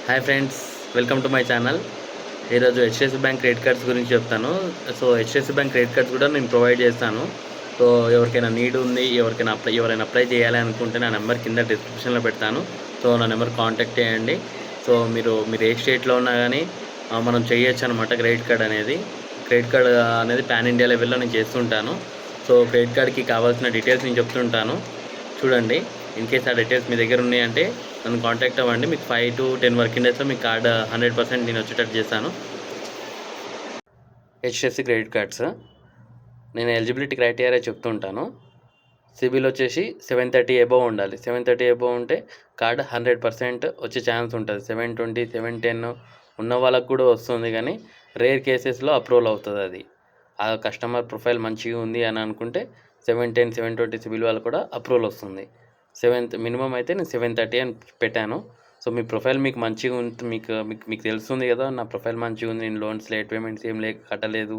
Hi friends, welcome to my channel. ఈరోజు HDFC bank credit cards గురించి చెప్తాను. So HDFC bank credit cards కూడా నేను ప్రొవైడ్ చేస్తాను. సో ఎవరికైనా నీడ్ ఉంది, ఎవరైనా అప్లై చేయాలి అనుకుంటే నా నెంబర్ కింద డిస్క్రిప్షన్లో పెడతాను. సో నా నెంబర్ కాంటాక్ట్ చేయండి. సో మీరు ఏ స్టేట్లో ఉన్నా కానీ మనం చేయొచ్చు అనమాట. క్రెడిట్ కార్డ్ అనేది పాన్ ఇండియా లెవెల్లో నేను చేస్తుంటాను. సో క్రెడిట్ కార్డ్కి కావాల్సిన డీటెయిల్స్ నేను చెప్తుంటాను, చూడండి. ఇన్ కేస్ ఆ డీటెయిల్స్ మీ దగ్గర ఉన్నాయంటే నన్ను కాంటాక్ట్ అవ్వండి. మీకు 5 to 10 వర్కింగ్ డేస్లో మీ కార్డ్ 100% నేను వచ్చేటట్టు చేస్తాను. హెచ్డిఎఫ్సి క్రెడిట్ కార్డ్స్ నేను ఎలిజిబిలిటీ క్రైటీరియా చెప్తుంటాను. సిబిల్ వచ్చేసి 730 అబోవ్ ఉండాలి. 730 అబోవ్ ఉంటే కార్డ్ 100% వచ్చే ఛాన్స్ ఉంటుంది. 720, 710 ఉన్న వాళ్ళకు కూడా వస్తుంది, కానీ రేర్ కేసెస్లో అప్రూవల్ అవుతుంది. అది ఆ కస్టమర్ ప్రొఫైల్ మంచిగా ఉంది అని అనుకుంటే 710, 720 సిబిల్ వాళ్ళు కూడా అప్రూవల్ వస్తుంది. మినిమం అయితే నేను 730 అని పెట్టాను. సో మీ ప్రొఫైల్ మీకు మంచిగా ఉంది, మీకు తెలుస్తుంది కదా, నా ప్రొఫైల్ మంచిగా ఉంది, నేను లోన్స్ లేట్ పేమెంట్స్ ఏం కట్టలేదు,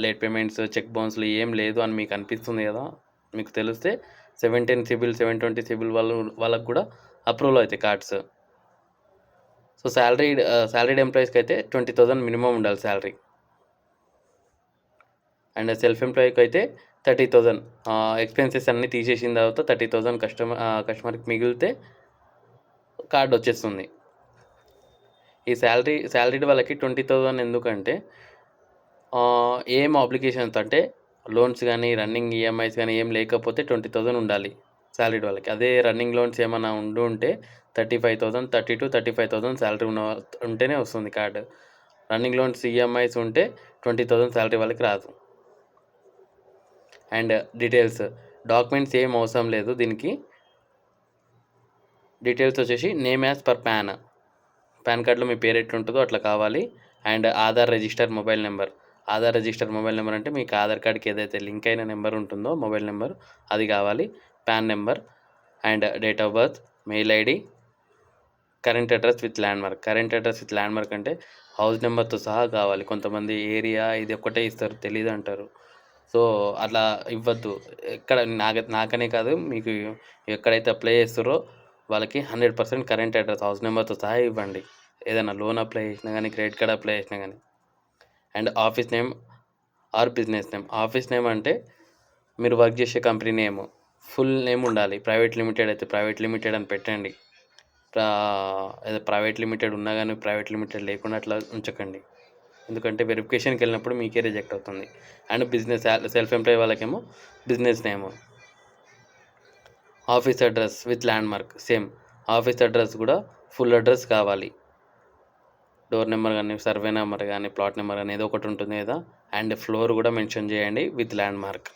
లేట్ పేమెంట్స్ చెక్ బౌన్స్లు ఏం లేదు అని మీకు అనిపిస్తుంది కదా. మీకు తెలిస్తే 710 సిబిల్, 720 సిబిల్ వాళ్ళకు కూడా అప్రూవల్ అవుతాయి కార్డ్స్. సో శాలరీడ్ ఎంప్లాయీస్కి అయితే 20,000 మినిమం ఉండాలి శాలరీ. అండ్ సెల్ఫ్ ఎంప్లాయీకి అయితే 30,000. ఎక్స్పెన్సెస్ అన్నీ తీసేసిన తర్వాత 30,000 కస్టమర్కి మిగిలితే కార్డు వచ్చేస్తుంది. ఈ శాలరీడ్ వాళ్ళకి 20,000 ఎందుకంటే ఏం అప్లికేషన్స్ అంటే లోన్స్ కానీ రన్నింగ్ ఈఎంఐస్ కానీ ఏం లేకపోతే 20,000 ఉండాలి శాలరీడ్ వాళ్ళకి. అదే రన్నింగ్ లోన్స్ ఏమైనా ఉంటే 35,000, 30 to 35,000 శాలరీ ఉంటేనే వస్తుంది కార్డు. రన్నింగ్ లోన్స్ ఈఎంఐస్ ఉంటే 20,000 శాలరీ వాళ్ళకి రాదు. అండ్ డాక్యుమెంట్స్ ఏం అవసరం లేదు దీనికి. డీటెయిల్స్ వచ్చేసి నేమ్ యాజ్ పర్ పాన్ కార్డులో మీ పేరు ఎట్లుంటుందో అట్లా కావాలి. And Aadhaar register mobile number అంటే మీకు ఆధార్ కార్డ్కి ఏదైతే లింక్ అయిన నెంబర్ ఉంటుందో మొబైల్ నెంబర్ అది కావాలి. Pan number and date of birth, mail ID, current address with landmark అంటే హౌస్ నెంబర్తో సహా కావాలి. కొంతమంది ఏరియా ఇది ఒక్కటే ఇస్తారు, తెలీదు అంటారు. సో అట్లా ఇవ్వద్దు. నాకనే కాదు, మీకు ఎక్కడైతే అప్లై చేస్తారో వాళ్ళకి 100% కరెంట్ అడ్రస్ హౌస్ నెంబర్తో సహా ఇవ్వండి. ఏదైనా లోన్ అప్లై చేసినా కానీ, క్రెడిట్ కార్డ్ అప్లై చేసినా కానీ. And office name or business name. Office name అంటే మీరు వర్క్ చేసే కంపెనీ నేమ్, ఫుల్ నేమ్ ఉండాలి. ప్రైవేట్ లిమిటెడ్ అయితే ప్రైవేట్ లిమిటెడ్ అని పెట్టండి. ప్రైవేట్ లిమిటెడ్ ఉన్నా కానీ ప్రైవేట్ లిమిటెడ్ లేకుండా అట్లా ఉంచకండి, ఎందుకంటే వెరిఫికేషన్కి వెళ్ళినప్పుడు మీకే రిజెక్ట్ అవుతుంది. అండ్ సెల్ఫ్ ఎంప్లాయీ వాళ్ళకేమో business name. Office address with landmark same. Office address కూడా ఫుల్ అడ్రస్ కావాలి. డోర్ నెంబర్ కానీ, సర్వే నెంబర్ కానీ, ప్లాట్ నెంబర్ కానీ ఏదో ఒకటి ఉంటుంది కదా. అండ్ ఫ్లోర్ కూడా మెన్షన్ చేయండి విత్ ల్యాండ్మార్క్.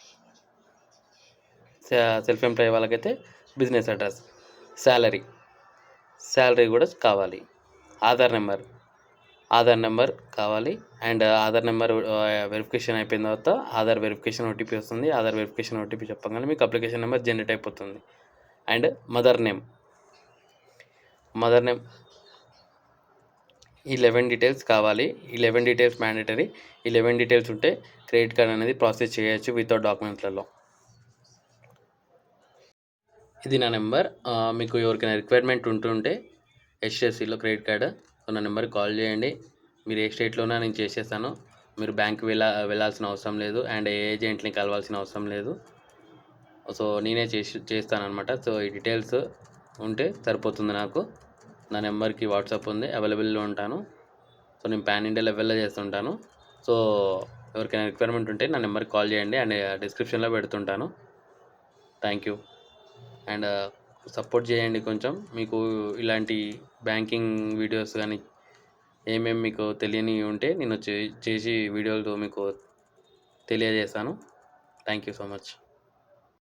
సెల్ఫ్ ఎంప్లాయీ వాళ్ళకైతే బిజినెస్ అడ్రస్. శాలరీ కూడా కావాలి. ఆధార్ నెంబర్ కావాలి. అండ్ ఆధార్ నెంబర్ వెరిఫికేషన్ అయిపోయిన తర్వాత ఆధార్ వెరిఫికేషన్ ఓటీపీ వస్తుంది. ఆధార్ వెరిఫికేషన్ ఓటీపీ చెప్పగానే మీకు అప్లికేషన్ నెంబర్ జనరేట్ అయిపోతుంది. అండ్ మదర్ నేమ్ ఈ 11 డీటెయిల్స్ కావాలి. ఈ 11 డీటెయిల్స్ మ్యాండేటరీ. ఈ 11 డీటెయిల్స్ ఉంటే క్రెడిట్ కార్డ్ అనేది ప్రాసెస్ చేయొచ్చు వితౌట్ డాక్యుమెంట్లలో. ఇది నా నెంబర్. మీకు ఎవరికైనా రిక్వైర్మెంట్ ఉంటుంటే హెచ్డిఎఫ్సిలో క్రెడిట్ కార్డ్, సో నా నెంబర్కి కాల్ చేయండి. మీరు ఏ స్టేట్లోనా నేను చేసేస్తాను. మీరు బ్యాంక్కి వెళ్ళాల్సిన అవసరం లేదు. అండ్ ఏ ఏజెంట్ని కలవాల్సిన అవసరం లేదు. సో నేనే చేస్తానన్నమాట. సో ఈ డీటెయిల్స్ ఉంటే సరిపోతుంది నాకు. నా నెంబర్కి వాట్సాప్ ఉంది, అవైలబుల్లో ఉంటాను. సో నేను పాన్ ఇండియా లెవెల్లో చేస్తుంటాను. సో ఎవరికైనా రిక్వైర్మెంట్ ఉంటే నా నెంబర్కి కాల్ చేయండి, అండ్ డిస్క్రిప్షన్లో పెడుతుంటాను. Thank you. అండ్ సపోర్ట్ చేయండి కొంచెం. మీకు ఇలాంటి బ్యాంకింగ్ వీడియోస్ కానీ ఏమేమి మీకు తెలియనివి ఉంటే నేను చేసి వీడియోలతో మీకు తెలియజేస్తాను. Thank you so much.